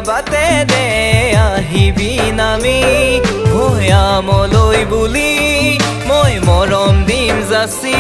বাটে দে আহিবি নামি ভৈয়ামলৈ বুলি মই মৰম দিম যাচি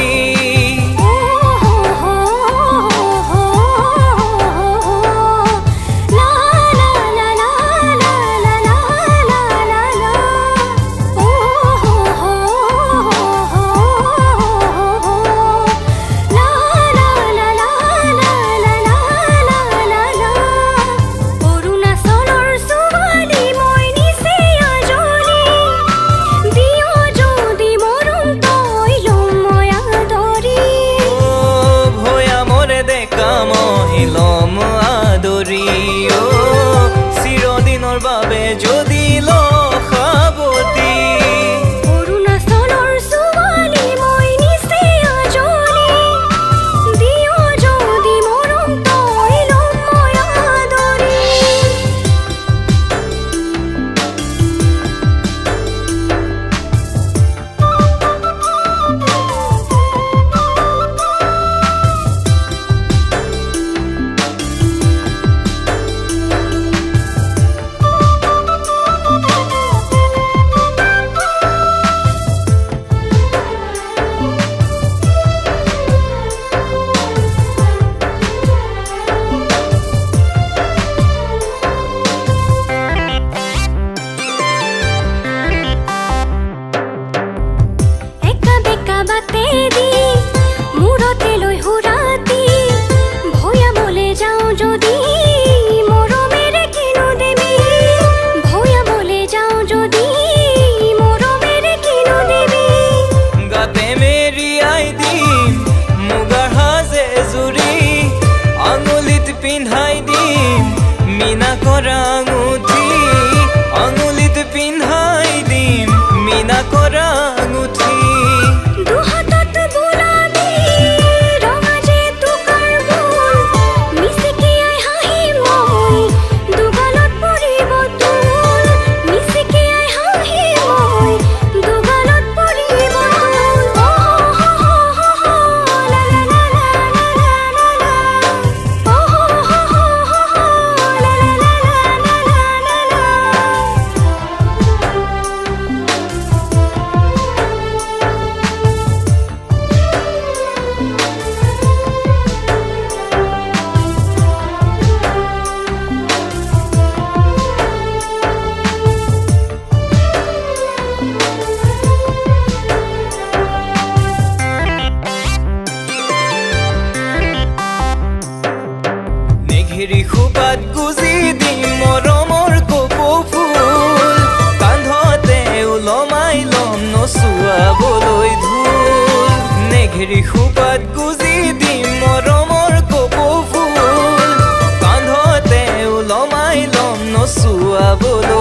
চিৰদিনৰ বাবে যদি লখাবতি অৰুণাচলৰ ছোৱালী মই নিচে আজলি দিয় যদি মৰম তই ল'ম মই আদৰি পিন্ধাই দিম মিনা কৰা আঙুঠি আঙুলিত পিন্ধাই দিম মিনা কৰা আঙুঠি দুহাতত বুলাবি ৰঙা যে তোকাৰ ফুল মিচিকিয়াই হাঁহি মই দুগালত পৰিব তোল মিচিকিয়াই হাঁহি মই দুগালত পৰিব ঘেৰি খোপাত গুজি দিম মৰমৰ কপৌ ফুল কান্ধতে ওলমাই ল'ম নচুৱাবলৈ ধুল নেঘেৰি খোপাত গুজি দিম মৰমৰ কপৌ ফুল কান্ধতে ওলমাই ল'ম নচুৱাবলৈ